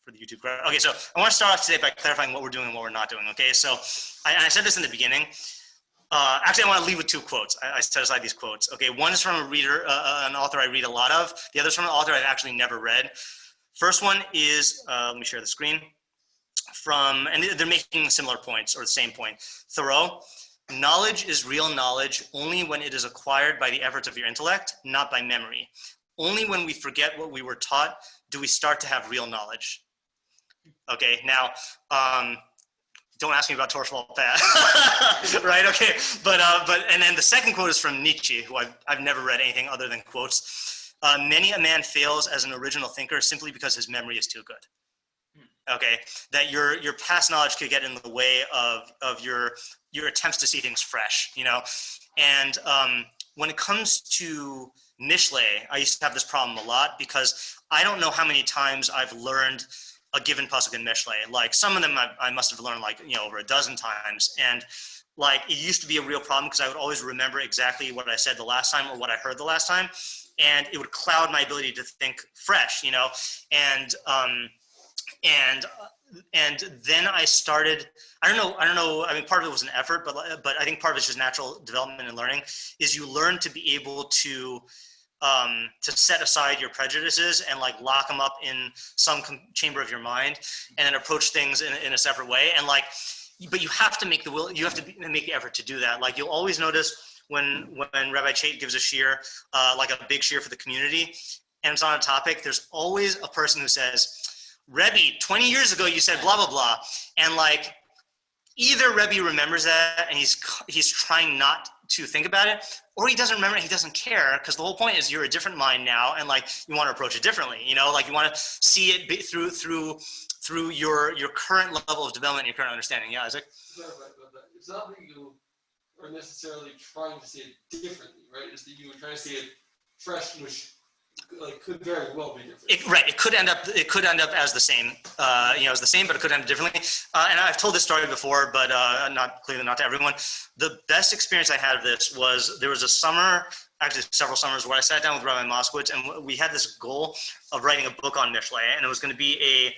for the YouTube crowd. Okay, so I want to start off today by clarifying what we're doing and what we're not doing. Okay, so I said this in the beginning. Actually, I want to leave with two quotes. I set aside these quotes. Okay, one is from a reader, an author I read a lot of. The other is from an author I've actually never read. First one is, let me share the screen, and they're making similar points or the same point. Thoreau, knowledge is real knowledge only when it is acquired by the efforts of your intellect, not by memory. Only when we forget what we were taught do we start to have real knowledge. Okay, now, don't ask me about Torshwald Pat, right? Okay, and then the second quote is from Nietzsche, who I've never read anything other than quotes. Many a man fails as an original thinker simply because his memory is too good. Okay, that your past knowledge could get in the way of your attempts to see things fresh, you know? And when it comes to Mishle, I used to have this problem a lot because I don't know how many times I've learned a given pasuk in Mishle. Like some of them I must have learned like, you know, over a dozen times. And like it used to be a real problem because I would always remember exactly what I said the last time or what I heard the last time. And it would cloud my ability to think fresh, you know? And then I started, I don't know, I mean, part of it was an effort, but I think part of it's just natural development and learning is you learn to be able to set aside your prejudices and like lock them up in some chamber of your mind and then approach things in a separate way. And like, but you have to make make the effort to do that. Like you'll always notice when Rabbi Chait gives a shiur, like a big shiur for the community, and it's on a topic, there's always a person who says, Rebbe, 20 years ago you said blah, blah, blah. And like, either Rebbe remembers that and he's trying not to think about it, or he doesn't remember it, he doesn't care, because the whole point is you're a different mind now and like you want to approach it differently, you know, like you want to see it through your current level of development and your current understanding. Yeah, Isaac? It's not that you are necessarily trying to see it differently, right? It's that you were trying to see it fresh, which like could very well be different. Right. It could end up as the same, you know, as the same, but it could end up differently. And I've told this story before, but clearly not to everyone. The best experience I had of this was there was a summer, actually several summers, where I sat down with Rabbi Moskowitz and we had this goal of writing a book on Mishle, and it was going to be a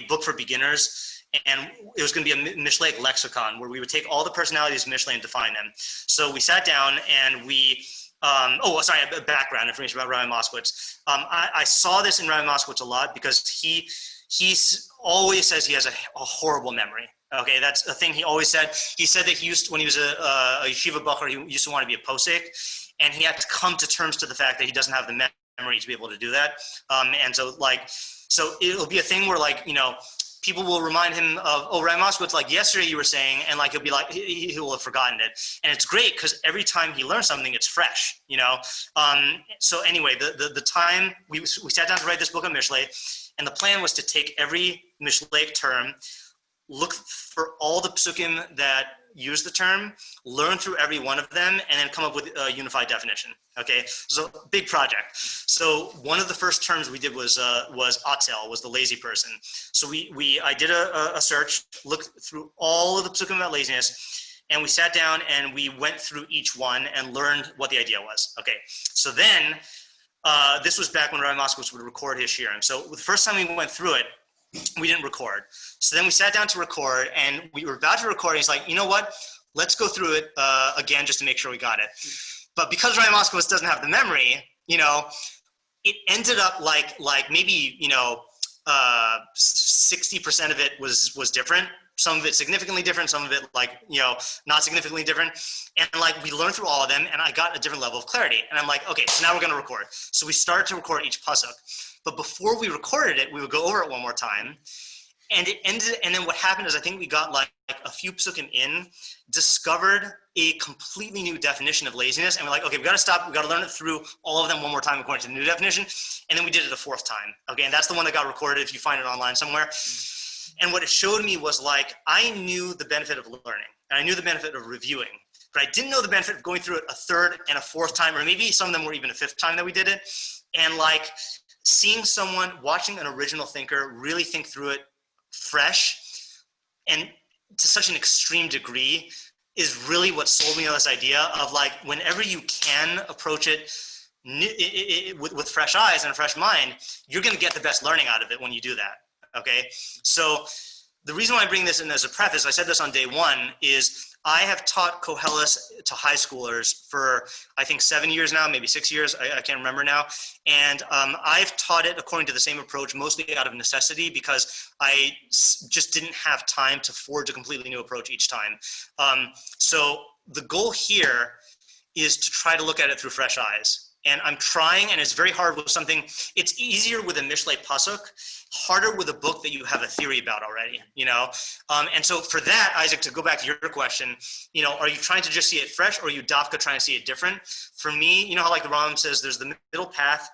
book for beginners. And it was going to be a Mishlaic lexicon where we would take all the personalities of Mishle and define them. So we sat down and we, background information about Rabbi Moskowitz. I saw this in Rabbi Moskowitz a lot because he's always says he has a horrible memory. Okay, that's a thing he always said. He said that when he was a yeshiva bacher, he used to want to be a posek, and he had to come to terms to the fact that he doesn't have the memory to be able to do that. And so it'll be a thing where like, you know, people will remind him of, oh, Rabbi Moskowitz, like yesterday you were saying, and like he'll be like, he will have forgotten it. And it's great because every time he learns something, it's fresh, you know? So anyway, the time we sat down to write this book on Mishle, and the plan was to take every Mishlaic term, look for all the psukim that use the term, learn through every one of them, and then come up with a unified definition. Okay, so big project. So one of the first terms we did was atzel, was the lazy person. So I did a search, looked through all of the psukim about laziness, and we sat down and we went through each one and learned what the idea was. Okay, so then this was back when Rabbi Moskowitz would record his shiurim. So the first time we went through it, we didn't record. So then we sat down to record, and we were about to record, and he's like, you know what? Let's go through it again just to make sure we got it. But because Ryan Moskowitz doesn't have the memory, you know, it ended up like maybe, you know, 60% of it was different. Some of it significantly different, some of it like, you know, not significantly different. And like we learned through all of them, and I got a different level of clarity. And I'm like, okay, so now we're going to record. So we started to record each pasuk. But before we recorded it, we would go over it one more time. And it ended, and then what happened is I think we got like a few psukim in, discovered a completely new definition of laziness. And we're like, okay, we got to stop. We got to learn it through all of them one more time according to the new definition. And then we did it a fourth time. Okay, and that's the one that got recorded if you find it online somewhere. And what it showed me was like, I knew the benefit of learning, and I knew the benefit of reviewing, but I didn't know the benefit of going through it a third and a fourth time, or maybe some of them were even a fifth time that we did it. And like seeing someone, watching an original thinker really think through it fresh and to such an extreme degree is really what sold me on this idea of like, whenever you can approach it with fresh eyes and a fresh mind, you're going to get the best learning out of it when you do that. Okay, so the reason why I bring this in as a preface, I said this on day one, is I have taught Koheles to high schoolers for, I think, 7 years now, maybe 6 years, I can't remember now. And I've taught it according to the same approach, mostly out of necessity, because I just didn't have time to forge a completely new approach each time. So the goal here is to try to look at it through fresh eyes. And I'm trying, and it's very hard with something, it's easier with a Mishlei Pasuk, harder with a book that you have a theory about already, you know? And so for that, Isaac, to go back to your question, you know, are you trying to just see it fresh, or are you dafka trying to see it different? For me, you know how like the Rambam says there's the middle path,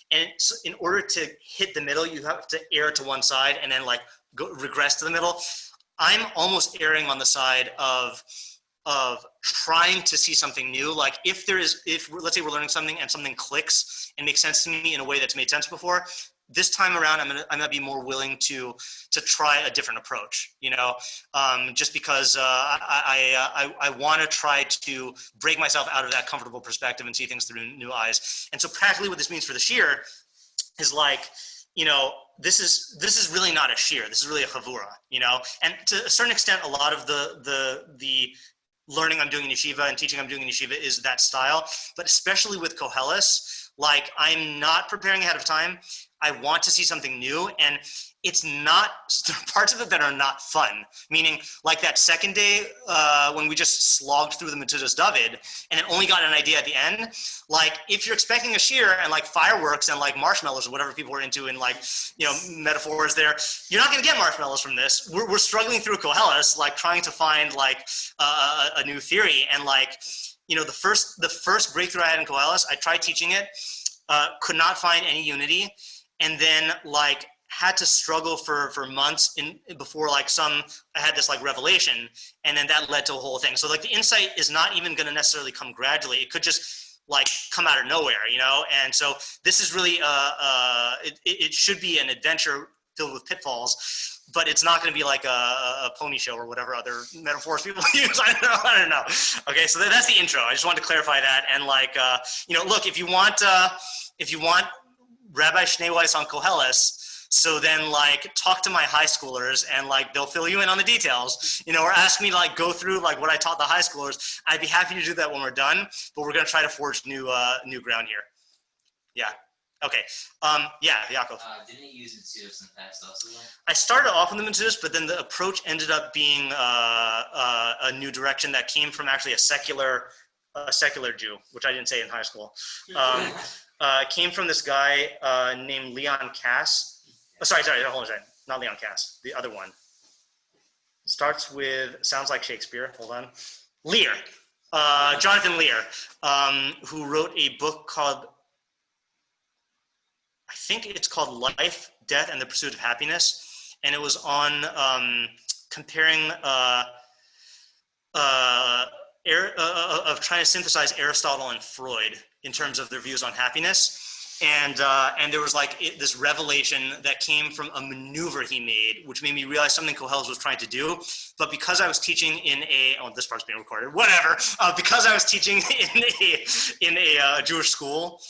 and so in order to hit the middle, you have to err to one side and then like regress to the middle. I'm almost erring on the side of trying to see something new. Like if let's say we're learning something and something clicks and makes sense to me in a way that's made sense before, this time around I'm gonna be more willing to try a different approach, you know, just because I want to try to break myself out of that comfortable perspective and see things through new eyes. And so practically what this means for the shiur is like, you know, this is really not a shiur. This is really a chavura, you know, and to a certain extent, a lot of the learning I'm doing in yeshiva and teaching I'm doing in yeshiva is that style, but especially with Koheles, like I'm not preparing ahead of time. I want to see something new, and it's not parts of it that are not fun. Meaning, like that second day when we just slogged through the Metzudas David, and it only got an idea at the end. Like, if you're expecting a shiur and like fireworks and like marshmallows or whatever people are into in like, you know, metaphors there, you're not going to get marshmallows from this. We're struggling through Koheles, like trying to find like a new theory, and like, you know, the first breakthrough I had in Koheles, I tried teaching it, could not find any unity. And then like had to struggle for months before like I had this like revelation, and then that led to a whole thing. So like the insight is not even going to necessarily come gradually. It could just like come out of nowhere, you know? And so this is really, it should be an adventure filled with pitfalls, but it's not going to be like a pony show or whatever other metaphors people use. I don't know. Okay. So that's the intro. I just wanted to clarify that. And like, you know, look, if you want Rabbi Schneeweiss on Koheles, so then like talk to my high schoolers and like they'll fill you in on the details, you know, or ask me to like go through like what I taught the high schoolers. I'd be happy to do that when we're done, but we're going to try to forge new ground here. Yeah. Okay. Yeah, Yaakov. Didn't you use Metzudas in the past also? I started off in the Metzudas, but then the approach ended up being a new direction that came from actually a secular Jew, which I didn't say in high school. Came from this guy named Leon Cass. Oh, sorry, hold on a second. Not Leon Cass, the other one. Sounds like Shakespeare. Hold on. Lear. Jonathan Lear, who wrote a book called, I think it's called Life, Death, and the Pursuit of Happiness. And it was on comparing of trying to synthesize Aristotle and Freud in terms of their views on happiness. And there was like this revelation that came from a maneuver he made, which made me realize something Koheles was trying to do. But because I was teaching in this part's being recorded, whatever. Because I was teaching in a Jewish school,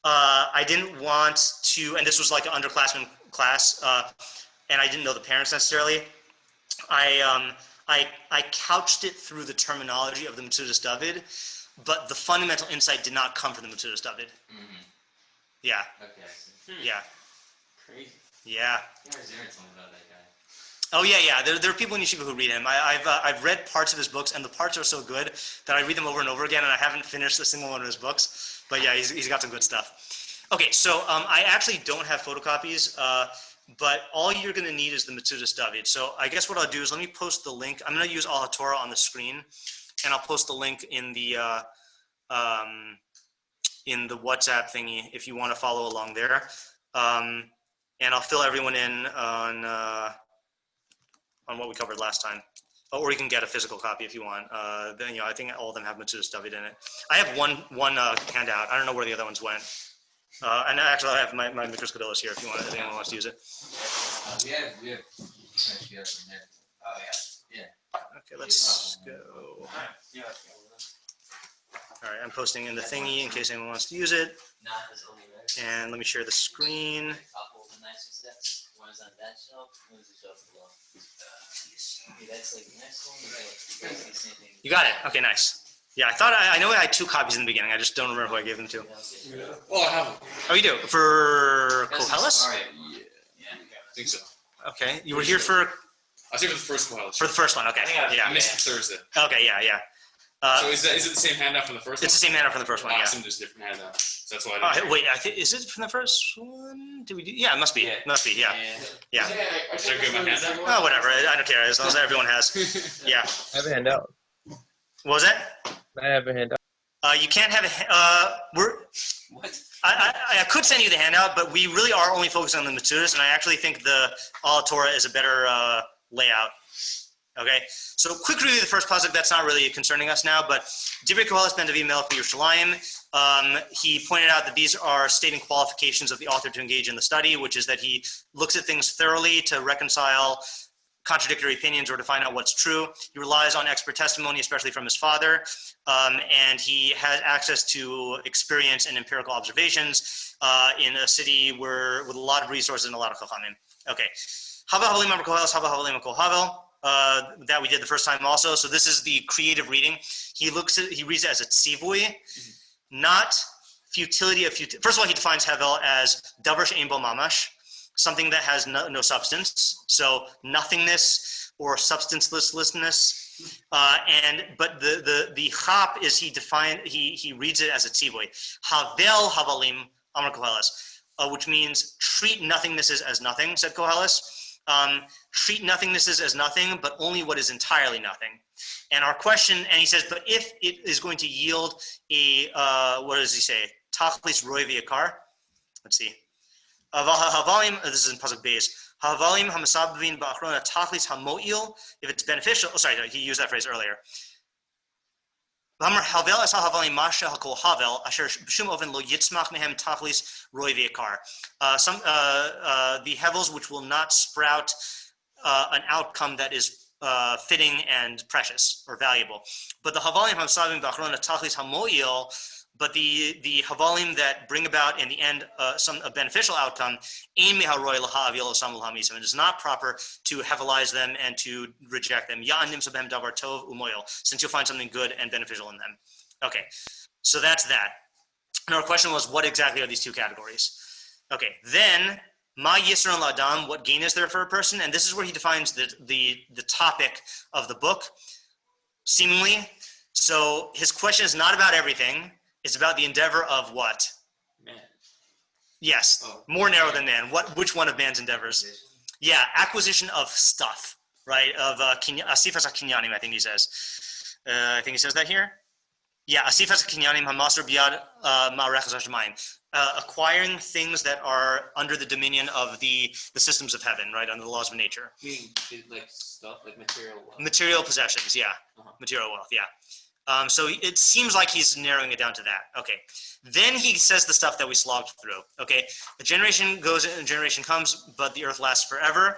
I didn't want to, and this was like an underclassman class, and I didn't know the parents necessarily. I couched it through the terminology of the Metzudas David, but the fundamental insight did not come from the Metzudas David. Mm-hmm. Yeah. Okay. Yeah. Crazy. Yeah. Zaren told me about that guy. Oh yeah. There are people in yeshiva who read him. I've read parts of his books, and the parts are so good that I read them over and over again, and I haven't finished a single one of his books. But yeah, he's got some good stuff. Okay, so I actually don't have photocopies, but all you're going to need is the Metzudas David. So I guess what I'll do is let me post the link. I'm going to use Al HaTorah on the screen, and I'll post the link in the WhatsApp thingy if you want to follow along there. And I'll fill everyone in on what we covered last time. Or you can get a physical copy if you want. Then, I think all of them have Metzudas David in it. I have one handout. I don't know where the other ones went. And actually, I have my Mikros Koheles here if anyone wants to use it. We have from there. Oh yeah. Okay, let's go. All right, I'm posting in the thingy in case anyone wants to use it. And let me share the screen. A couple of the nicest sets. One was on that shelf. What was the shelf below? Okay, that's like the next one. That's the same thing. You got it. Okay, nice. Yeah, I know I had 2 copies in the beginning. I just don't remember who I gave them to. Yeah. Oh, I have them. Oh, you do? For Koheles? Alright. Yeah. Yeah. I think so. Okay, you were here for I was here for the first Koheles. the first one. Okay, I think I was- yeah. I missed the Thursday. Okay, yeah. So is it the same handout from the first one? It's the same handout from the first one. Yeah. Awesome, just different handout. So that's why I didn't. Wait, is it from the first one? Did we do? Yeah, it must be. Yeah. Must be. Yeah. Yeah. Is that good, my handout? Oh, whatever. I don't care as long as everyone has. Yeah. I have a handout. What was that? I have a handout. You can't have a. What? I could send you the handout, but we really are only focusing on the Metzudas, and I actually think the Al Torah is a better layout. Okay, so quick review of the first pasuk. That's not really concerning us now, but Divrei Koheles ben David Melech Yerushalayim. He pointed out that these are stating qualifications of the author to engage in the study, which is that he looks at things thoroughly to reconcile contradictory opinions or to find out what's true. He relies on expert testimony, especially from his father, and he has access to experience and empirical observations in a city with a lot of resources and a lot of chachamim. Okay, Hava Havalim Amar Koheles, Hava Havalim Kol Havel. That we did the first time also. So this is the creative reading. He reads it as a tzivui, not futility of futility. First of all, he defines Hevel as davar she'ein bo mamash, something that has no substance. So nothingness or substancelessness. But the chap is he reads it as a tzivui. Havel havalim amar Koheles, which means treat nothingnesses as nothing, said Koheles. Treat nothingnesses as nothing, but only what is entirely nothing. And our question, and he says, but if it is going to yield a, what does he say? Tachlis roi v'yakar. Let's see. This is in pasuk beis. Havalim hamasabvin ba'achrona tachlis hamo'il. If it's beneficial, he used that phrase earlier. Havel asal havalim masha hakol havel asher b'shum oven lo yitzmach mehem tachlis roi v'yakar. The hevels which will not sprout an outcome that is fitting and precious or valuable. But the havalim hamsavim b'achrona tachlis hamo'il, but the havalim that bring about in the end a beneficial outcome, ein meharoi lahavil osamul hamisam. It is not proper to hevelize them and to reject them. Ya'anim sabem davar tov umoil, since you'll find something good and beneficial in them. Okay, so that's that. And our question was, what exactly are these 2 categories? Okay, then ma yisron la'adam, what gain is there for a person? And this is where he defines the topic of the book, seemingly. So his question is not about everything. It's about the endeavor of what? Man. Yes, more narrow than man. Which one of man's endeavors? Yeah, acquisition of stuff, right? Of asifas kinyanim, I think he says. I think he says that here. Yeah, asifas kinyanim hamasur biyad ma'arechas hashemayim. Acquiring things that are under the dominion of the systems of heaven, right? Under the laws of nature. Meaning, like stuff, like material wealth. Material possessions, yeah. Material wealth, yeah. So it seems like he's narrowing it down to that. Okay. Then he says the stuff that we slogged through. Okay. A generation goes and a generation comes, but the earth lasts forever.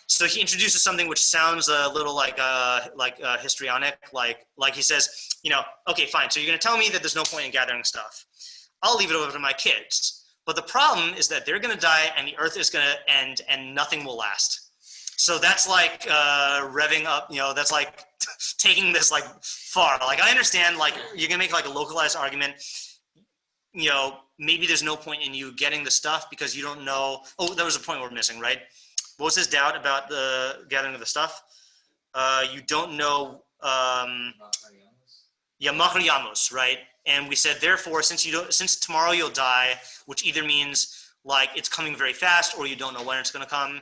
So he introduces something which sounds a little like histrionic, like he says, okay, fine. So you're going to tell me that there's no point in gathering stuff. I'll leave it over to my kids. But the problem is that they're going to die and the earth is going to end and nothing will last. So that's like revving up, that's like taking this like far. Like I understand, like you're gonna make like a localized argument. Maybe there's no point in you getting the stuff because you don't know. Oh, there was a point we're missing, right? What was his doubt about the gathering of the stuff? You don't know. Machar Yamos, right? And we said therefore, since tomorrow you'll die, which either means like it's coming very fast or you don't know when it's gonna come.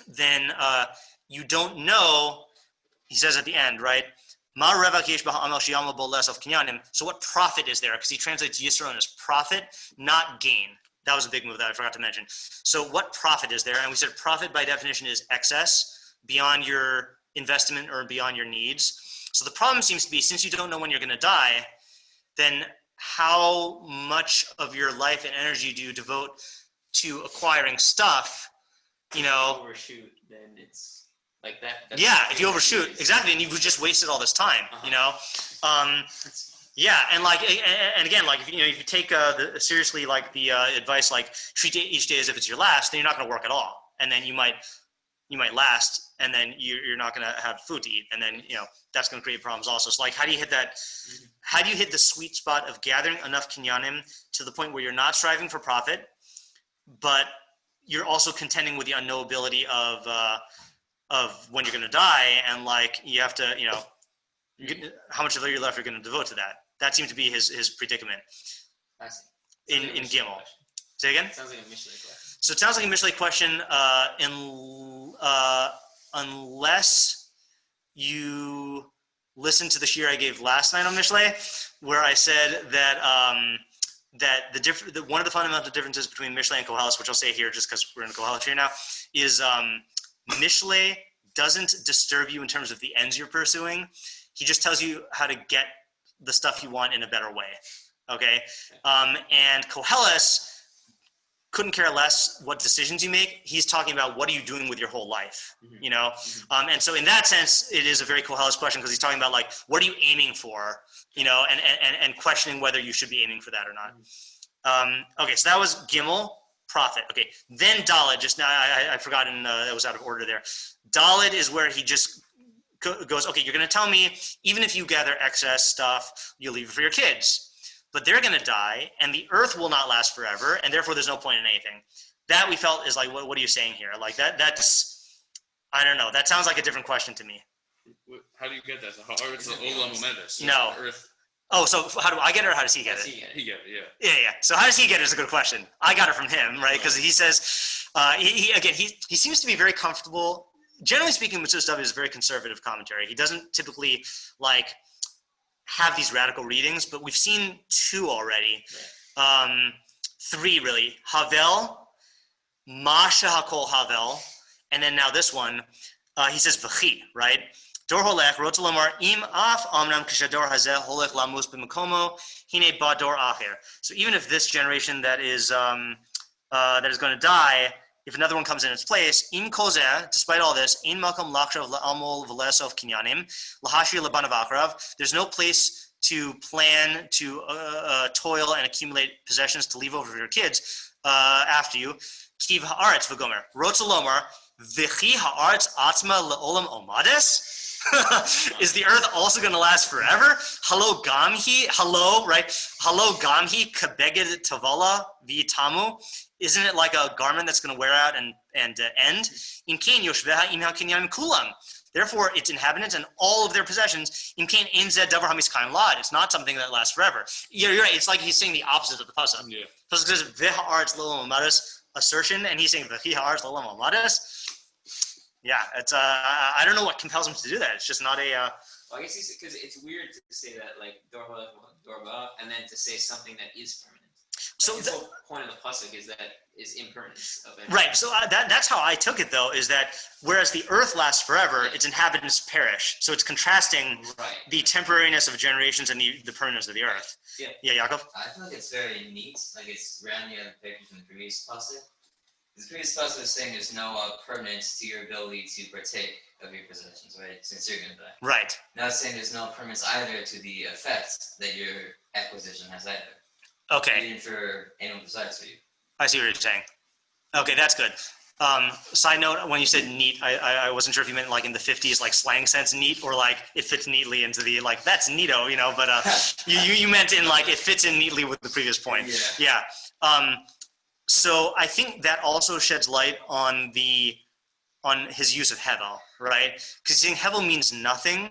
Then you don't know, he says at the end, right? So what profit is there? Because he translates Yisron as profit, not gain. That was a big move that I forgot to mention. So what profit is there? And we said profit by definition is excess, beyond your investment or beyond your needs. So the problem seems to be, since you don't know when you're going to die, then how much of your life and energy do you devote to acquiring stuff? Overshoot, then it's like that. Yeah, if you overshoot, exactly, and you've just wasted all this time. Yeah, and like, and again, like if you take seriously like the advice, like treat each day as if it's your last, then you're not going to work at all, and then you might last, and then you're not going to have food to eat, and then that's going to create problems also. So like, how do you hit that? How do you hit the sweet spot of gathering enough kinyanim to the point where you're not striving for profit, but you're also contending with the unknowability of when you're going to die, and like you have to how much of your life you're going to devote to that. That seemed to be his predicament. I see. In Gimel. Say again? Sounds like a Mishlei question. So it sounds like a Mishlei question, unless you listen to the shiur I gave last night on Mishlei, where I said that one of the fundamental differences between Mishlei and Koheles, which I'll say here just because we're in Koheles here now, is Mishlei doesn't disturb you in terms of the ends you're pursuing. He just tells you how to get the stuff you want in a better way. Okay. And Koheles couldn't care less what decisions you make. He's talking about what are you doing with your whole life, And so in that sense, it is a very Koheles question because he's talking about like, what are you aiming for, and questioning whether you should be aiming for that or not. Okay. So that was Gimel, profit. Okay. Then Dalet, just now, I forgot, that was out of order there. Dalet is where he just goes, okay, you're going to tell me, even if you gather excess stuff, you'll leave it for your kids. But they're going to die, and the earth will not last forever, and therefore there's no point in anything. That we felt is like, what are you saying here? Like that's, I don't know. That sounds like a different question to me. How do you get that? It's the Olam Momentous. No. Earth. Oh, so how do I get it, or how does he get it? He get it, yeah. Yeah. So how does he get it is a good question. I got it from him, right? Because he says, he seems to be very comfortable. Generally speaking, Metzudas David is a very conservative commentary. He doesn't typically like have these radical readings, but we've seen two already. Three really. Havel, Masha Hakol Havel, and then now this one, he says V'chi, right? Dor holech, rotz lomar, im af amnam kishador hazeh holech lamus b'makomo, hine ba dor acher. So even if this generation that is going to die, if another one comes in its place, im kozeh, despite all this, in makom lachshav la'amol v'lesov kinyanim, lahashir labanav akrav, there's no place to plan, to toil and accumulate possessions to leave over for your kids after you. Kiv ha'aretz v'gomer, rotz lomar, v'chi ha'aretz atzma le'olam omades? Is the earth also going to last forever? Hello gamhi, right? Hello gamhi kabeged tavala v'tamu. Isn't it like a garment that's going to wear out and end? In kain yoshveha im hakinyan kulam. Therefore, its inhabitants and all of their possessions. In kain ein zed davar hamiskayim lad. It's not something that lasts forever. You're right. It's like he's saying the opposite of the pasuk. Yeah. Pasuk says v'ha'aretz lo amadas assertion, and he's saying v'ha'aretz lo amadas. Yeah, it's I don't know what compels him to do that. It's just not a. Well, I guess because it's weird to say that like dorba, and then to say something that is permanent. So the whole point of the pasuk is impermanence of everything. Right. So that's how I took it, though, is that whereas the earth lasts forever, its inhabitants perish. So it's contrasting the temporariness of generations and the permanence of the earth. Yeah. Yeah, Yaakov? I feel like it's very neat. Like it's rounding out the picture from the previous pasuk. The previous pasuk is saying there's no permanence to your ability to partake of your possessions, right? Since you're going to die. Right. Now it's saying there's no permanence either to the effect that your acquisition has either. Okay. Even for anyone besides for you. I see what you're saying. Okay, that's good. Side note, when you said neat, I wasn't sure if you meant like in the 50s, like slang sense neat, or like it fits neatly into the, like, that's neato, but you meant in like it fits in neatly with the previous point. Yeah. So I think that also sheds light on his use of hevel, right? Because saying hevel means nothing,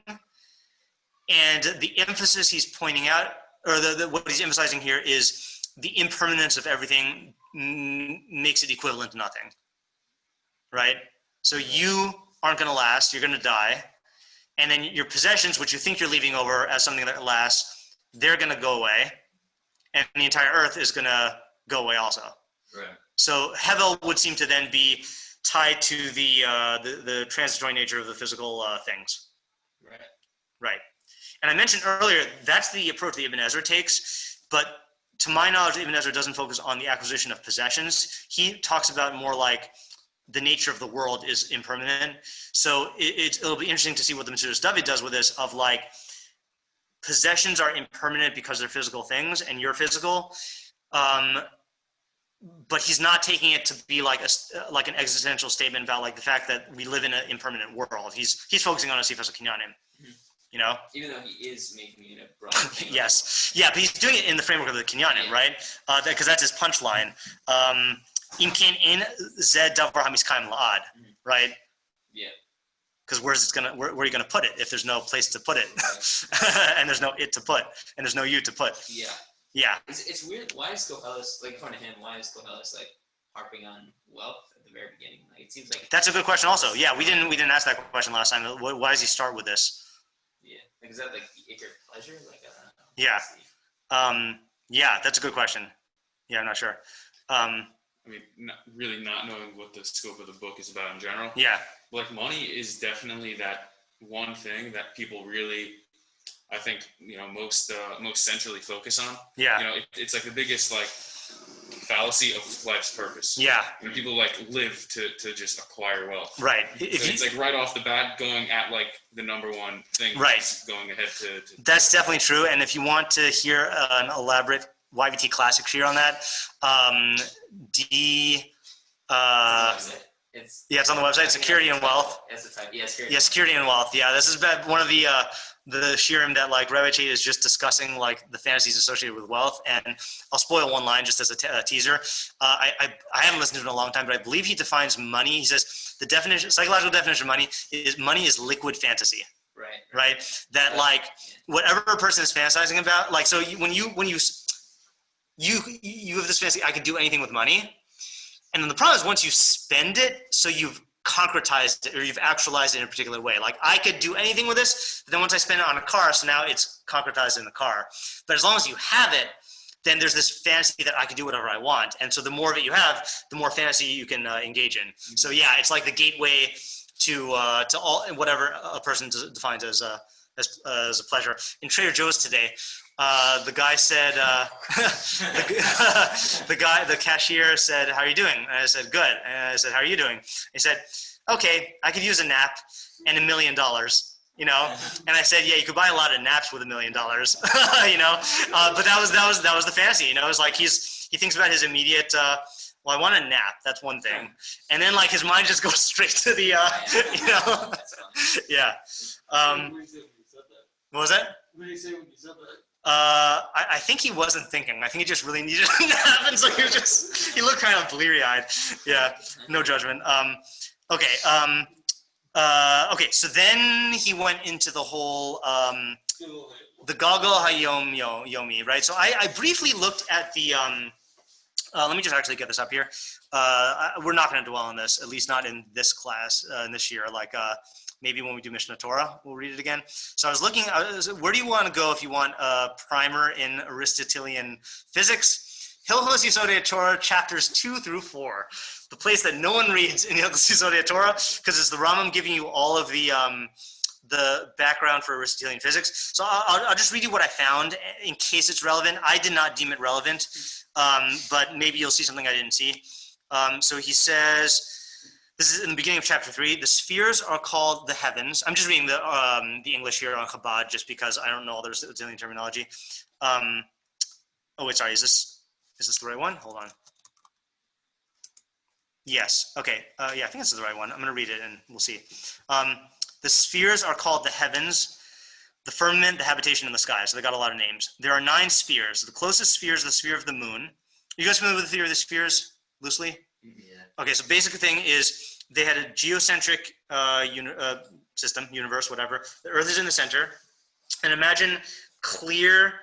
and the emphasis he's pointing out, or what he's emphasizing here, is the impermanence of everything makes it equivalent to nothing, right? So you aren't going to last; you're going to die, and then your possessions, which you think you're leaving over as something that lasts, they're going to go away, and the entire earth is going to go away also. Right. So hevel would seem to then be tied to the transitory nature of the physical things. Right. Right. And I mentioned earlier that's the approach that Ibn Ezra takes, but to my knowledge, Ibn Ezra doesn't focus on the acquisition of possessions. He talks about more like the nature of the world is impermanent. So it'll be interesting to see what the Metzudas David does with this, of like possessions are impermanent because they're physical things and you're physical. But he's not taking it to be like an existential statement about like the fact that we live in an impermanent world. He's focusing on a sifas kinyanim, you know. Even though he is making it a broad thing. Yes, yeah, but he's doing it in the framework of the kinyanim, right? Because that's his punchline. Imkin in zed davar hamiskayim la'ad, right? Yeah. Because where are you gonna put it if there's no place to put it, and there's no it to put, and there's no you to put? Yeah. Yeah. It's weird. Why is Koheles, like, according to him, why is Koheles like harping on wealth at the very beginning? Like, it seems like That's a good question. Also, yeah, we didn't ask that question last time. Why does he start with this? yeah, like, is that like the ikr pleasure? Like, I don't know. Yeah. Yeah, that's a good question. Yeah, I'm not sure. I mean, not knowing what the scope of the book is about in general. Yeah. Like, money is definitely that one thing that people really, I think, most centrally focus on. Yeah. It's like the biggest like fallacy of life's purpose. Yeah. People like live to just acquire wealth. Right. So it's like right off the bat going at like the number one thing. Right. Going ahead to. That's definitely true. And if you want to hear an elaborate YVT classic shear on that, it's on the website. Security and Wealth. Security and Wealth. Yeah, this is one of the shiurim that like Rebbe Chait is just discussing like the fantasies associated with wealth. And I'll spoil one line just as a teaser. I haven't listened to it in a long time, but I believe he defines money. He says the psychological definition of money is liquid fantasy. Right. That like whatever a person is fantasizing about, like, so when you have this fantasy, I could do anything with money. And then the problem is once you spend it, so you've concretized it or you've actualized it in a particular way. Like I could do anything with this, but then once I spend it on a car, so now it's concretized in the car. But as long as you have it, then there's this fantasy that I can do whatever I want. And so the more of it you have, the more fantasy you can engage in. Mm-hmm. So yeah, it's like the gateway to all the person defines as a pleasure. In Trader Joe's today, the guy said, the cashier said, "How are you doing?" And I said, "Good." And I said, "How are you doing?" He said, "Okay, I could use a nap and $1 million." And I said, "Yeah, you could buy a lot of naps with $1 million." But that was the fantasy. It's like he thinks about his immediate. Well, I want a nap. That's one thing, and then like his mind just goes straight to the, yeah. What was that? What did he say when you said that? I think he wasn't thinking. I think he just really needed a nap, and so he looked kind of bleary-eyed. Yeah, no judgment. Okay. So then he went into the whole the Galgal Hayom Yomi, right? So I briefly looked at the. Let me just actually get this up here. We're not going to dwell on this, at least not in this class, in this year. Like maybe when we do Mishnah Torah, we'll read it again. So I was looking, where do you want to go if you want a primer in Aristotelian physics? Hilchos Yisodei Torah, chapters 2 through 4. The place that no one reads in Hilchos Yisodei Torah, because it's the Rambam giving you all of the background for Aristotelian physics. So I'll just read you what I found in case it's relevant. I did not deem it relevant, but maybe you'll see something I didn't see. So he says, this is in the beginning of chapter 3. The spheres are called the heavens. I'm just reading the English here on Chabad just because I don't know all the Aristotelian terminology. Oh wait, sorry. Is this the right one? Hold on. Yes. Okay. Yeah, I think this is the right one. I'm going to read it and we'll see. The spheres are called the heavens, the firmament, the habitation, and the sky. So they got a lot of names. There are 9 spheres. The closest sphere is the sphere of the moon. Are you guys familiar with the theory of the spheres loosely? Yeah. Okay, so basic thing is they had a geocentric system, universe, whatever. The Earth is in the center. And imagine clear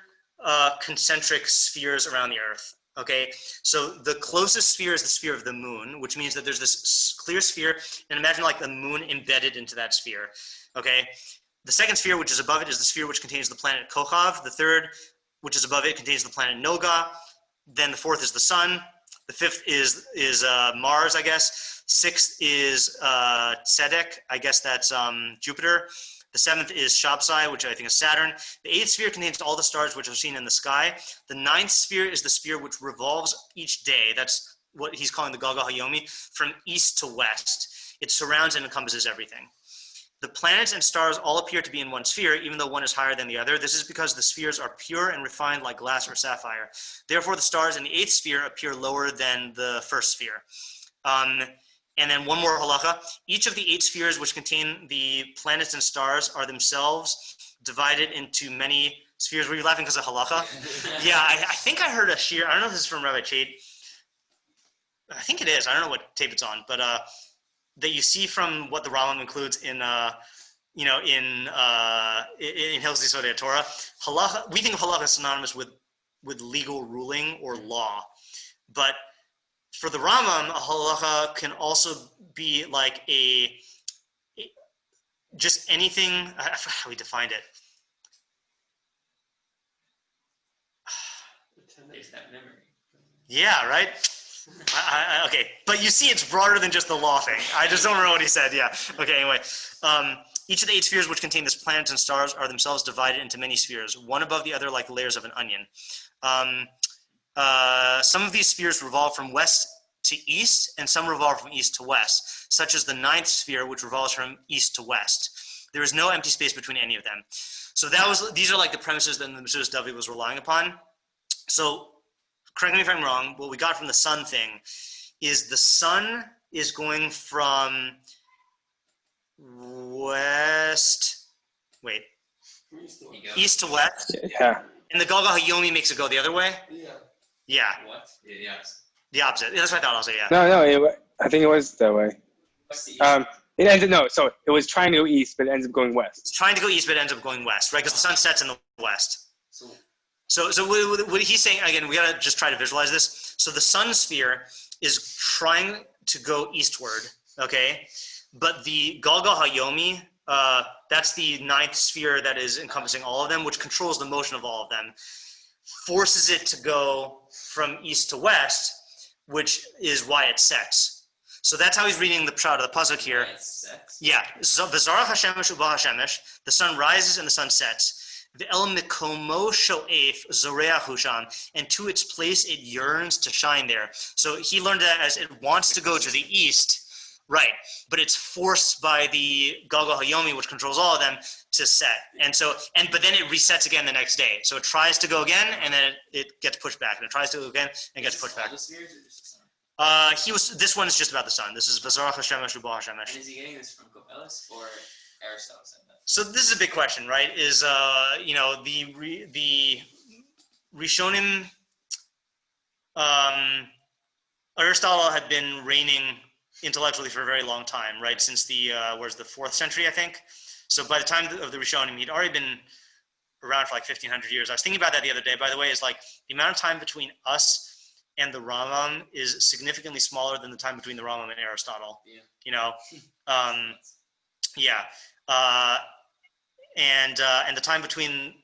concentric spheres around the Earth. Okay, so the closest sphere is the sphere of the moon, which means that there's this clear sphere, and imagine like the moon embedded into that sphere. Okay, the second sphere, which is above it, is the sphere which contains the planet Kohav. The third, which is above it, contains the planet Noga. Then the fourth is the sun. The fifth is Mars, I guess. Sixth is Tzedek. I guess that's Jupiter. The seventh is Shabsai, which I think is Saturn. The eighth sphere contains all the stars which are seen in the sky. The ninth sphere is the sphere which revolves each day. That's what he's calling the Galgal Hayomi, from east to west. It surrounds and encompasses everything. The planets and stars all appear to be in one sphere, even though one is higher than the other. This is because the spheres are pure and refined like glass or sapphire. Therefore, the stars in the 8th sphere appear lower than the 1st sphere. And then one more halacha. Each of the 8 spheres which contain the planets and stars are themselves divided into many spheres. Were you laughing because of halacha? Yeah, I think I heard a shiur. I don't know if this is from Rabbi Chait. I think it is. I don't know what tape it's on, but that you see from what the Rambam includes in Hilchos Yesodei Torah. Halacha. We think of halacha synonymous with legal ruling or law, but for the Rambam, a halacha can also be like just anything. I forgot how we defined it. There's that memory. Yeah, right. Okay, but you see, it's broader than just the law thing. I just don't remember what he said. Yeah. Okay. Anyway, each of the 8 spheres which contain the planets and stars are themselves divided into many spheres, one above the other, like layers of an onion. Some of these spheres revolve from west to east, and some revolve from east to west, such as the 9th sphere, which revolves from east to west. There is no empty space between any of them. So these are like the premises that the Metzudas David was relying upon. So, correct me if I'm wrong, what we got from the sun thing is the sun is going from east to west. Yeah. And the Galgal Hayomi makes it go the other way? Yeah. Yeah. What? Yeah, yes. The opposite. That's what I thought I'll say, yeah. No, I think it was that way. What's the It ended, so it was trying to go east, but it ends up going west. It's trying to go east, but it ends up going west, right? Because the sun sets in the west. So So what he's saying, again, we got to just try to visualize this. So the sun sphere is trying to go eastward, okay? But the Galgal Hayomi, that's the 9th sphere that is encompassing all of them, which controls the motion of all of them, forces it to go from east to west, which is why it sets. So that's how he's reading the pshat of the pasuk here. Yeah. V'zarach hashemesh uba hashemesh, the sun rises and the sun sets. Ve'el mikomo sho'ef zoreach hu sham, and to its place it yearns to shine there. So he learned that as it wants to go to the east, right? But it's forced by the Galgal Hayomi, which controls all of them, to set. But then it resets again the next day. So it tries to go again, and then it gets pushed back, and it tries to go again, and gets pushed back. This one is just about the sun. This is V'zarach hashemesh uba hashemesh. And is he getting this from Koheles or Aristotle said that? So this is a big question, right? Is the Rishonim, Aristotle had been reigning intellectually for a very long time, right? Since the 4th century, I think. So by the time of the Rishonim, he'd already been around for like 1500 years. I was thinking about that the other day, by the way, is like the amount of time between us and the Rambam is significantly smaller than the time between the Rambam and Aristotle. Yeah. You know, and the time between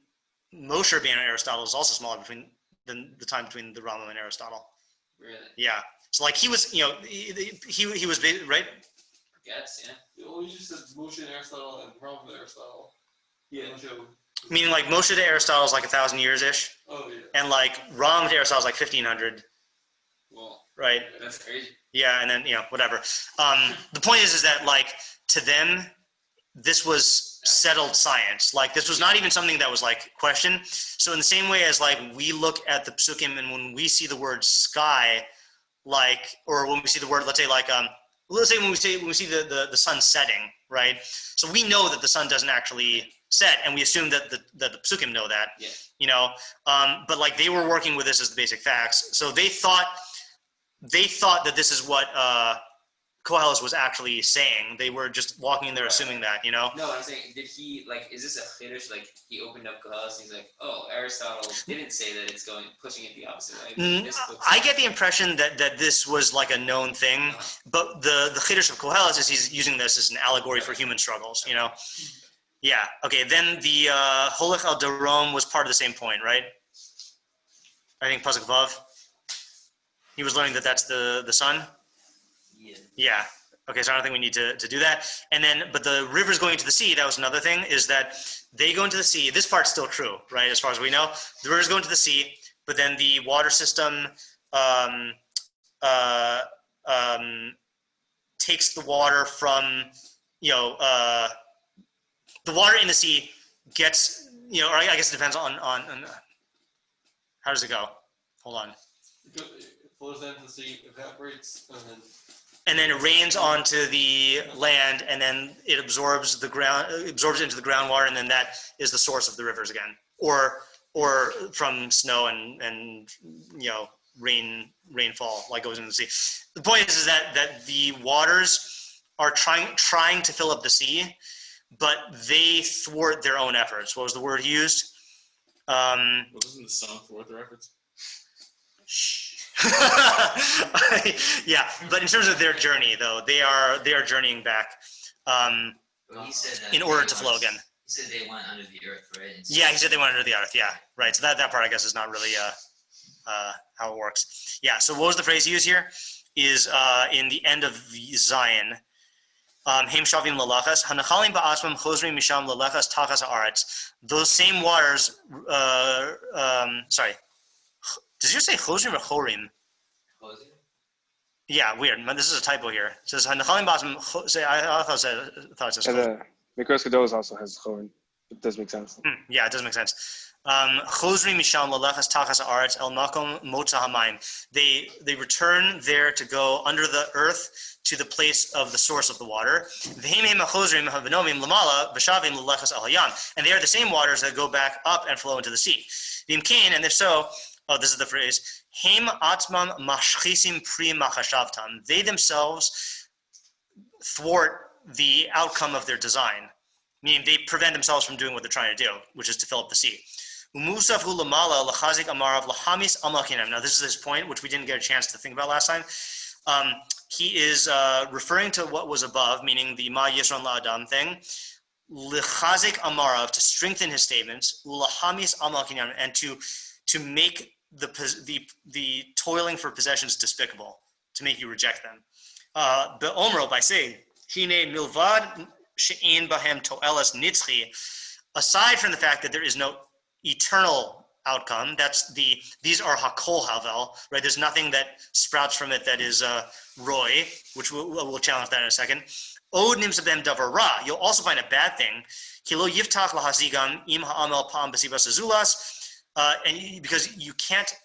Moshe Rabbeinu and Aristotle is also smaller than the time between the Rambam and Aristotle. Really? Yeah. So like he was, he was right. Yes. Yeah. Well, you just said Moshe and Aristotle and Rambam and Aristotle. Yeah. Meaning like Moshe to Aristotle is like 1,000 years ish. Oh yeah. And like Ram to Aristotle is like 1,500. Well, right. that's crazy. Yeah, and then whatever. The point is that like to them, this was settled science. Like this was not even something that was like questioned. So in the same way as like we look at the psukim and when we see the word sky, like, or when we see the word, let's say when we see the sun setting, right? So we know that the sun doesn't actually set, and we assume that the psukim know that. Yeah. But like they were working with this as the basic facts. So they thought that this is what Koheles was actually saying. They were just walking in there assuming that, No, I'm saying, did he, like, is this a chiddush? Like, he opened up Koheles and he's like, oh, Aristotle didn't say that it's pushing it the opposite way. I get the impression that this was like a known thing, but the chiddush of Koheles is he's using this as an allegory for human struggles, Yeah, okay, then the Holech al Darom was part of the same point, right? I think Pasuk Vav. He was learning that that's the sun? Yeah. Okay, so I don't think we need to do that. And then, but the rivers going into the sea, that was another thing, is that they go into the sea. This part's still true, right, as far as we know. The rivers go into the sea, but then the water system takes the water from, the water in the sea gets, or I guess it depends on how does it go? Hold on. It flows into the sea, evaporates, And then it rains onto the land, and then it absorbs into the groundwater, and then that is the source of the rivers again, or from snow and rainfall like goes into the sea. The point is that the waters are trying to fill up the sea, but they thwart their own efforts. What was the word he used? Well, doesn't the sun thwart their efforts? Yeah, but in terms of their journey, though, they are journeying back Well, he said that in order to flow again. He said they went under the earth, right? And Yeah, he said they went under the earth. Yeah, right. So that part, I guess, is not really how it works. Yeah. So what was the phrase he used here? Is in the end of Zion. Heim shavim lalachas hanachalim ba'atzmam chozrim misham lalachas tachas haaretz. Those same waters. Sorry. Does yours say chozrim or chorim? Yeah, weird. This is a typo here. It says hanachalim ba'atzmam. I thought it said chorim. Mikros Kedos also has chorim. It does make sense. Yeah, it does make sense. Chozrim misham lalachas tachas haaretz el makom motza hamayim. They return there to go under the earth to the place of the source of the water. And they are the same waters that go back up and flow into the sea. And if so, this is the phrase, they themselves thwart the outcome of their design, meaning they prevent themselves from doing what they're trying to do, which is to fill up the sea. Now, this is his point, which we didn't get a chance to think about last time. He is referring to what was above, meaning the Ma Yisron La'adam thing, L'chazik Amarav, to strengthen his statements, L'hamis Amal Kinyan, and to make the toiling for possessions despicable, to make you reject them. Be'omro, by saying, Hine milvad she'en bahem to'elas nitzchi, aside from the fact that there is no eternal outcome, these are hakol havel, right? There's nothing that sprouts from it that is roy, which we'll challenge that in a second. Od nimsabem davar ra. You'll also find a bad thing. Kilo yiftach lahazigam im ha'amel pam basibas azulas. And because you can't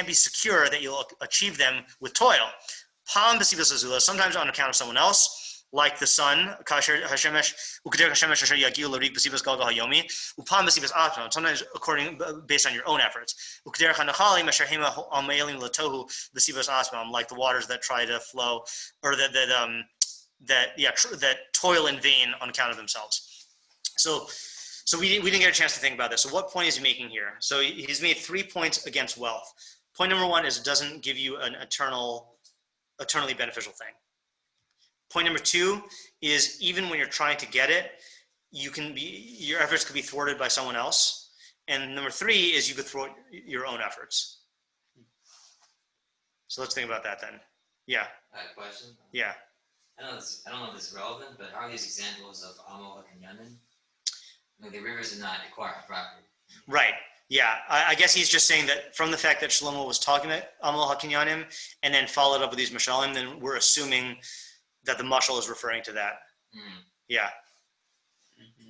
be secure that you'll achieve them with toil. Pam basibas azulas, sometimes on account of someone else, like the sun, sometimes based on your own efforts. Like the waters that try to flow, or that toil in vain on account of themselves. So we didn't get a chance to think about this. So what point is he making here? So he's made 3 points against wealth. Point number 1 is it doesn't give you an eternally beneficial thing. Point number 2 is even when you're trying to get it, your efforts could be thwarted by someone else. And number 3 is you could thwart your own efforts. So let's think about that then. Yeah. I have a question. Yeah. I don't know if this is relevant, but are these examples of Amal and Yamin? Like the rivers are not acquired property. Right. Yeah. I guess he's just saying that from the fact that Shlomo was talking about Amal HaKinyanim and then followed up with these Mashalim, then we're assuming that the mashal is referring to that. Yeah.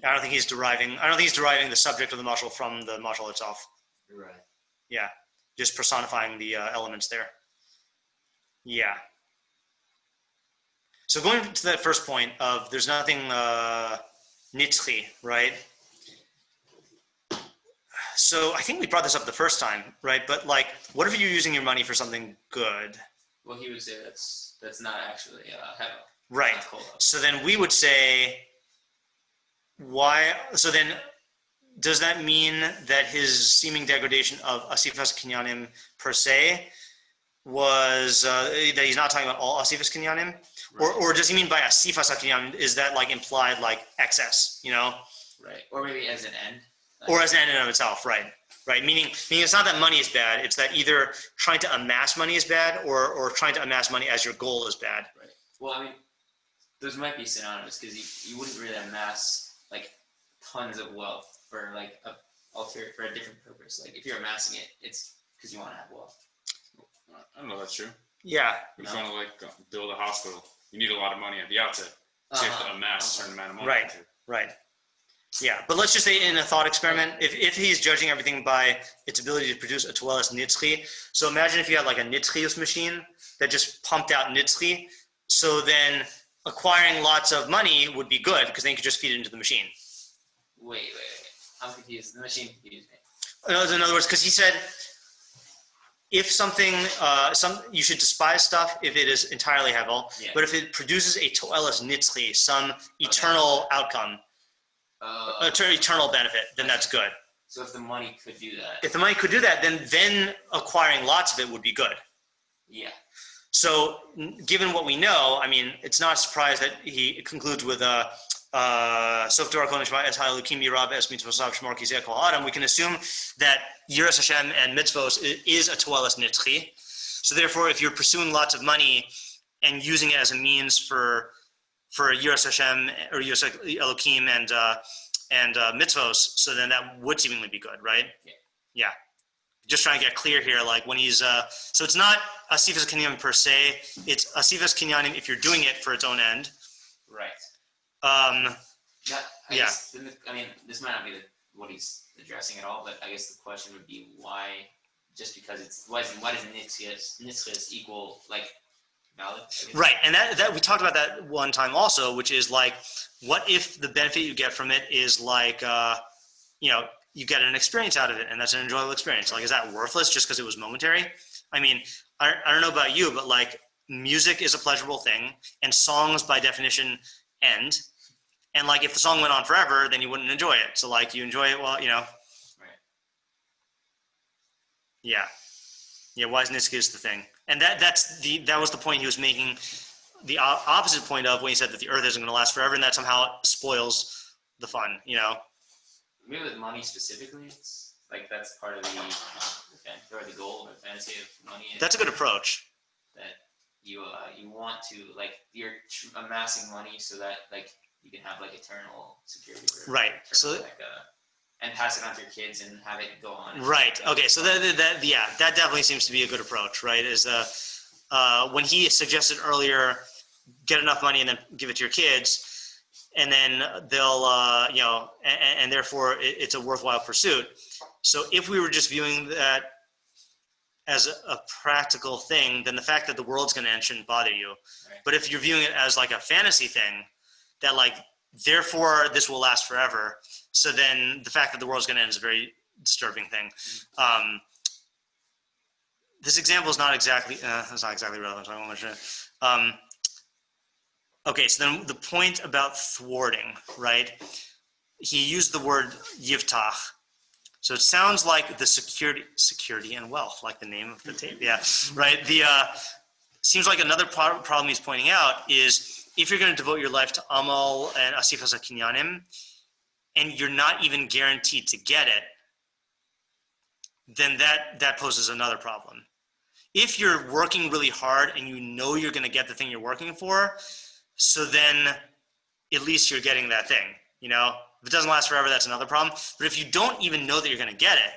I don't think he's deriving the subject of the mashal from the mashal itself. Right. Yeah. Just personifying the elements there. Yeah. So going to that first point of there's nothing nitzchi, right? So I think we brought this up the first time, right? But like, what if you're using your money for something good? Well, he would say that's not actually hevel. Right. So then we would say, why? So then, does that mean that his seeming degradation of asifas kinyanim per se was that he's not talking about all asifas kinyanim, or does he mean by asifas kinyanim? Is that like implied like excess? Right. Or maybe as an end. Or as an end in of itself, right? Right. Meaning it's not that money is bad. It's that either trying to amass money is bad, or trying to amass money as your goal is bad. Right. Well, I mean, those might be synonymous because you wouldn't really amass like tons of wealth for like a different purpose. Like if you're amassing it, it's because you want to have wealth. I don't know if that's true. Yeah. If you want to like build a hospital, you need a lot of money at the outset. So you have to amass a certain amount of money. Right. Right. Yeah, but let's just say in a thought experiment, if he's judging everything by its ability to produce a toeles nitzchi, so imagine if you had like a nitzchius machine that just pumped out nitzchi, so then acquiring lots of money would be good because then you could just feed it into the machine. Wait. I'm confused. The machine confused me. In other words, because he said, if something, you should despise stuff if it is entirely hevel, but if it produces a toeles nitzchi, some eternal outcome, eternal benefit, then that's good. So if the money could do that. If the money could do that, then acquiring lots of it would be good. Yeah. So given what we know, I mean, it's not a surprise that he concludes with Sof Torah Kol Nishma Es HaElokim Yirah Es Mitzvosav Shmor Ki Zeh Kol Adam. We can assume that Yiras Hashem and mitzvos is a toeles nitzchi. So therefore, if you're pursuing lots of money and using it as a means for Yiras Hashem or Yiras Elokim and mitzvos, so then that would seemingly be good, right? Yeah. Just trying to get clear here, like when he's so it's not asifas kinyanim per se. It's asifas kinyanim if you're doing it for its own end. Right. Yeah. Guess, I mean, this might not be what he's addressing at all, but I guess the question would be why, just because why does nitzchias equal like valid? Right, and that we talked about that one time also, which is like, what if the benefit you get from it is like, you get an experience out of it, and that's an enjoyable experience. Like, is that worthless just because it was momentary? I mean, I don't know about you, but like, music is a pleasurable thing, and songs by definition end. And like, if the song went on forever, then you wouldn't enjoy it. So like, you enjoy it while, Right. Yeah. Wise nitzchi is the thing, and that was the point he was making. The opposite point of when he said that the earth isn't going to last forever, and that somehow spoils the fun. Maybe with money specifically, it's like that's part of the goal or fantasy of money. That's a good approach. That you want to, like, you're amassing money so that like you can have like eternal security. Right. So. And pass it on to your kids and have it go on. Right. Okay. So that definitely seems to be a good approach, right? Is when he suggested earlier, get enough money and then give it to your kids, and then they'll and therefore it's a worthwhile pursuit. So if we were just viewing that as a practical thing, then the fact that the world's going to end shouldn't bother you. Right. But if you're viewing it as like a fantasy thing, that like therefore this will last forever. So then the fact that the world's going to end is a very disturbing thing. This example is not exactly relevant. So I won't mention it. Okay, so then the point about thwarting, right? He used the word yivtach. So it sounds like the security and wealth, like the name of the tape. Yeah, right. Seems like another problem he's pointing out is if you're going to devote your life to amal and asifas kinyanim, and you're not even guaranteed to get it, then that poses another problem. If you're working really hard and you know you're going to get the thing you're working for, so then at least you're getting that thing. If it doesn't last forever, that's another problem. But if you don't even know that you're going to get it,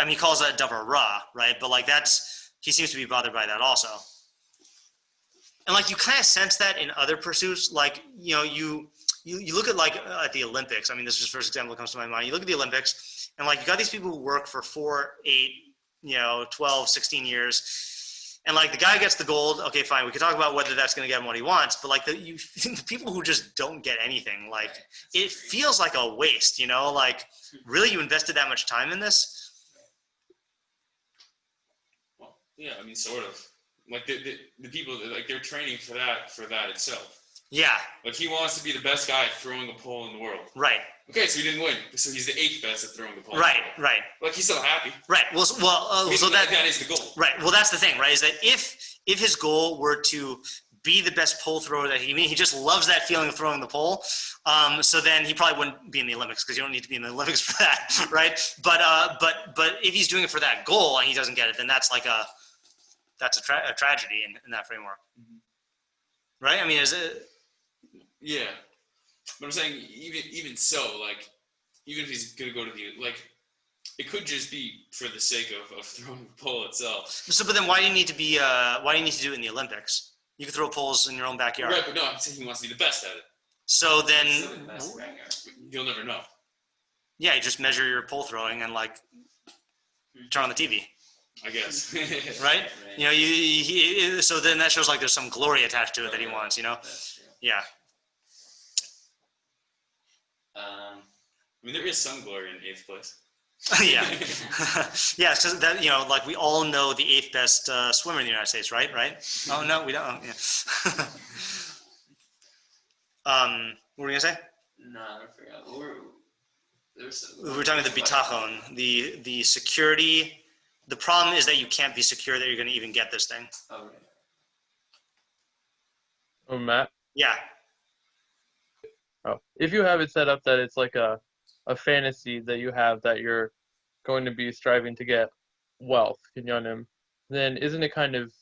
he calls that davar ra, right? But like he seems to be bothered by that also. And like you kind of sense that in other pursuits, like you look at at the Olympics. I mean, this is just the first example that comes to my mind. You look at the Olympics, and like you got these people who work for 4, 8, 12, 16 years, and like the guy gets the gold. Okay, fine. We can talk about whether that's going to get him what he wants, but like the people who just don't get anything, like it feels like a waste. Like really, you invested that much time in this? Well, yeah, I mean, sort of. Like the people, like they're training for that itself. Yeah. Like he wants to be the best guy at throwing a pole in the world. Right. Okay, so he didn't win. So he's the 8th best at throwing the pole. Right. Right. Like he's still happy. Right. Well, so that is the goal. Right. Well, that's the thing, right? Is that if his goal were to be the best pole thrower that he just loves that feeling of throwing the pole. So then he probably wouldn't be in the Olympics because you don't need to be in the Olympics for that, right? But if he's doing it for that goal and he doesn't get it, then that's like a tragedy in that framework, right? I mean, is it? Yeah, but I'm saying even so, like even if he's gonna go to it could just be for the sake of throwing the pole itself. So, but then why do you need to be? Why do you need to do it in the Olympics? You can throw poles in your own backyard. Right, but no, I'm saying he wants to be the best at it. So Still then, the best backyard. You'll never know. yeah, you just measure your pole throwing and like turn on the TV, I guess. right? Right. You know, so then that shows like there's some glory attached to it that he wants, you know? That's true. Yeah. I mean, there is some glory in 8th place. Yeah. Yeah, because that, you know, like we all know the 8th best swimmer in the United States, right? Oh, no, we don't. Oh, yeah. What were we gonna say? No, I forgot. We were talking about the bitachon, the security. The problem is that you can't be secure that you're going to even get this thing. Oh, right. Oh, Matt. Yeah. Oh, if you have it set up that it's like a fantasy that you have that you're going to be striving to get wealth, kinyanim, then isn't it kind of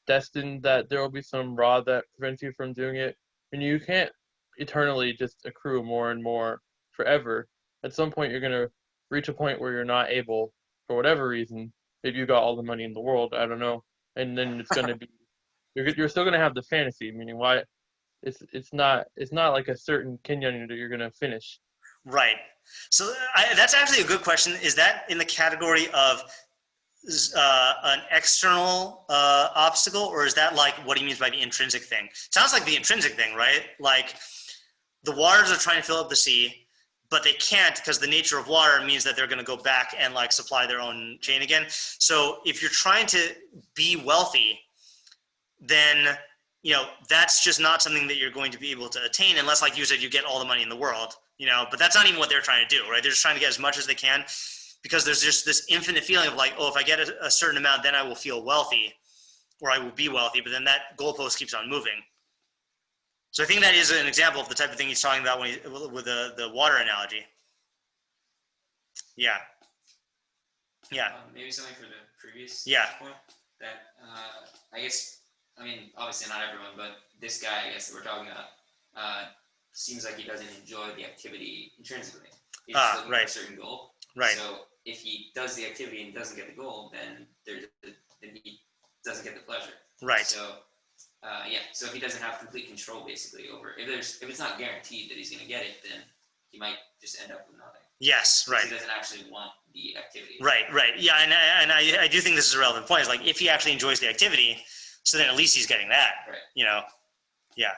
destined that there will be some raw that prevents you from doing it? And you can't eternally just accrue more and more forever. At some point, you're going to reach a point where you're not able, for whatever reason, maybe you got all the money in the world, I don't know, and then it's going to be, you're still going to have the fantasy, meaning why it's not like a certain kinyan that you're going to finish. Right. So that's actually a good question. Is that in the category of an external obstacle, or is that like what he means by the intrinsic thing? Sounds like the intrinsic thing, right? Like the waters are trying to fill up the sea, but they can't because the nature of water means that they're going to go back and like supply their own chain again. So if you're trying to be wealthy, then, you know, that's just not something that you're going to be able to attain unless, like you said, you get all the money in the world, you know, but that's not even what they're trying to do, right? They're just trying to get as much as they can because there's just this infinite feeling of like, oh, if I get a certain amount, then I will feel wealthy or I will be wealthy, but then that goalpost keeps on moving. So I think that is an example of the type of thing he's talking about when with the water analogy. Yeah. Yeah. Maybe something for the previous Yeah. point. That I guess, I mean, obviously not everyone, but this guy, I guess, that we're talking about, seems like he doesn't enjoy the activity intrinsically. He's just looking for a certain goal. Right. So if he does the activity and doesn't get the goal, then he doesn't get the pleasure. Right. So so if he doesn't have complete control basically over if it's not guaranteed that he's going to get it, then he might just end up with nothing. Yes. Right. He doesn't actually want the activity. Right. Yeah. And I do think this is a relevant point. Is like if he actually enjoys the activity, so then at least he's getting that. Right. You know. Yeah.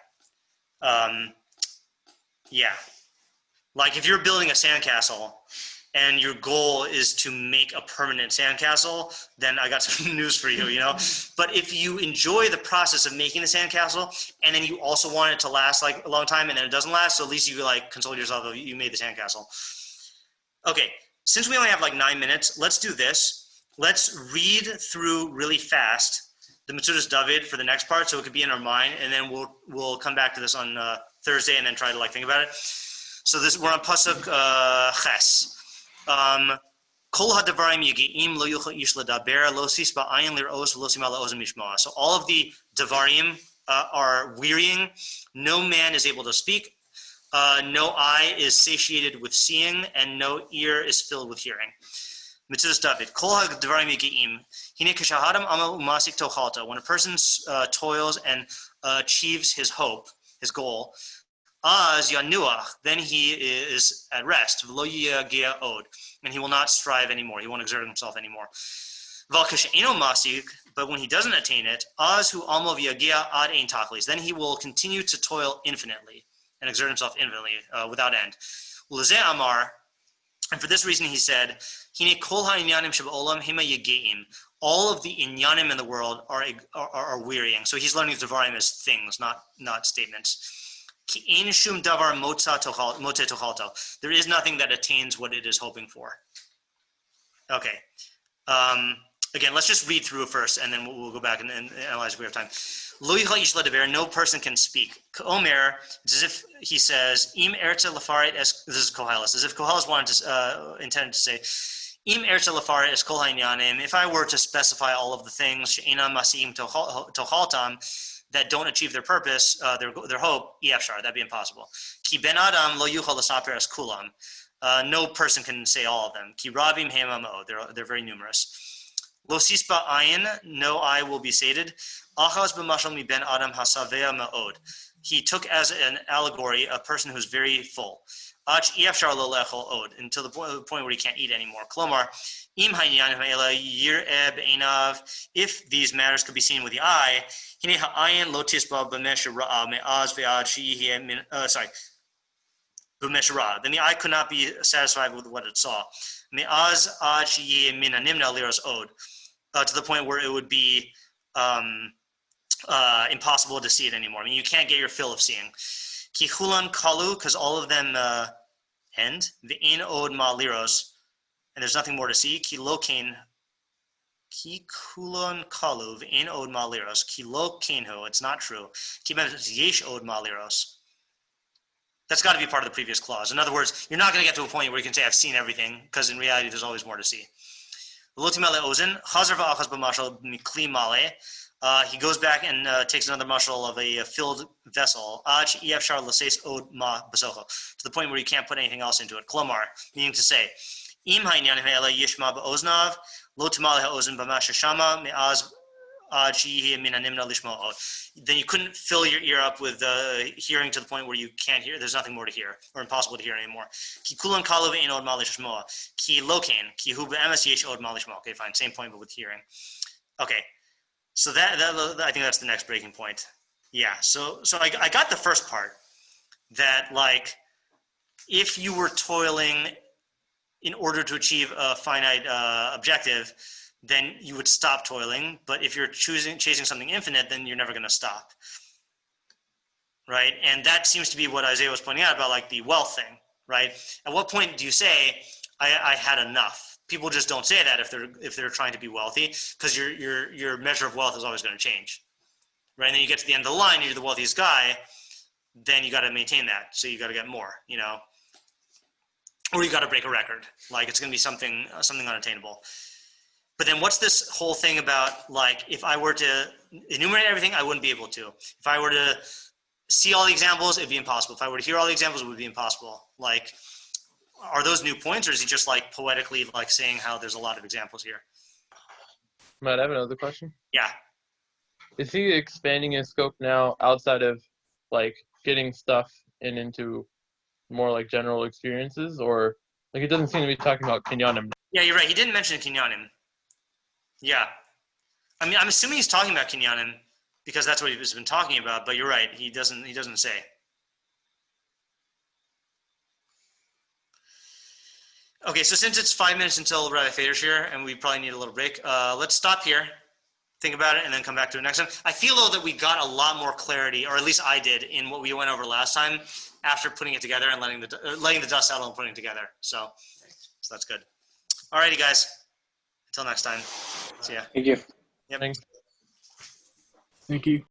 Yeah. Like if you're building a sandcastle and your goal is to make a permanent sandcastle, then I got some news for you, you know? But if you enjoy the process of making the sandcastle and then you also want it to last like a long time and then it doesn't last, so at least you like console yourself that you made the sandcastle. Okay, since we only have like 9 minutes, let's do this. Let's read through really fast the Metzudas David for the next part so it could be in our mind, and then we'll come back to this on Thursday and then try to like think about it. So we're on Pasuk Ches. Kol hadavarim yigeim lo yuchal ish ledaber lo sis ba'ayin lir'os lo sima la'ozim mishma. So all of the davarim are wearying. No man is able to speak. No eye is satiated with seeing, and no ear is filled with hearing. Metzudas David. Kol hadavarim yigeim. Hine k'shahadam amal umasik tochalta. When a person toils and achieves his hope, his goal, Az yanuach, then he is at rest. V'lo yagea od, and he will not strive anymore. He won't exert himself anymore. V'al k'she'eno masik, but when he doesn't attain it, az hu amo v'yagea ad ein tachlis, then he will continue to toil infinitely and exert himself infinitely without end. Ulezeh amar, and for this reason he said, Hine kol ha'inyanim sheba'olam hema yageim. All of the inyanim in the world are wearying. So he's learning Devarim as things, not statements. There is nothing that attains what it is hoping for. Okay. Again, let's just read through it first, and then we'll go back and analyze if we have time. No person can speak. Omer, it's as if he says, Im erza lafarit es, this is Koheles, as if Koheles intended to say, Im erza lafarit es kol ha'inyanim, if I were to specify all of the things, she'ena masiim tochaltam, that don't achieve their purpose, their hope, yefshar, that'd be impossible. Ki ben adam lo yuchal lasaper es kulam. No person can say all of them. Ki rabim hemamo, they're very numerous. Lo sispa ayin, no eye will be sated. Achaz b'mashal mi ben adam hasavea ma'od. he took as an allegory a person who's very full. Until the point where he can't eat anymore. If these matters could be seen with the eye, then the eye could not be satisfied with what it saw. To the point where it would be impossible to see it anymore. I mean, you can't get your fill of seeing. Kichulan kalu, because all of them end. Ve'in od ma liros, and there's nothing more to see. Kilokain, kikulon kalu, ve'in od ma liros. Kilokainho, it's not true. Kimen yesh od ma liros. That's got to be part of the previous clause. In other words, you're not going to get to a point where you can say I've seen everything, because in reality there's always more to see. Lotimale ozen, chazar va'achas b'mashal mikli male. He goes back and takes another mashal of a filled vessel, to the point where you can't put anything else into it. Klomar, meaning to say, then you couldn't fill your ear up with hearing to the point where you can't hear. There's nothing more to hear, or impossible to hear anymore. Okay, fine, same point, but with hearing. Okay. So that I think that's the next breaking point. Yeah. So I got the first part, that like if you were toiling in order to achieve a finite objective, then you would stop toiling. But if you're chasing something infinite, then you're never going to stop. Right. And that seems to be what Isaiah was pointing out about like the wealth thing. Right. At what point do you say I had enough? People just don't say that if they're trying to be wealthy, because your measure of wealth is always going to change, right? And then you get to the end of the line, you're the wealthiest guy, then you got to maintain that, so you got to get more, or you got to break a record, like it's going to be something unattainable. But then what's this whole thing about, like, if I were to enumerate everything, I wouldn't be able to. If I were to see all the examples, it'd be impossible. If I were to hear all the examples, it would be impossible. Like, are those new points, or is he just like poetically like saying how there's a lot of examples here? Matt, I have another question. Yeah. Is he expanding his scope now outside of like getting stuff and into more like general experiences, or like it doesn't seem to be talking about kinyanim? Yeah, you're right. He didn't mention kinyanim. Yeah. I mean, I'm assuming he's talking about kinyanim because that's what he's been talking about, but you're right. He doesn't say. Okay, so since it's 5 minutes until Rabbi Feder's here, and we probably need a little break, let's stop here, think about it, and then come back to it next time. I feel, though, that we got a lot more clarity, or at least I did, in what we went over last time after putting it together and letting the dust settle and putting it together. So that's good. All righty, guys. Until next time. See ya. Thank you. Yep. Thanks. Thank you.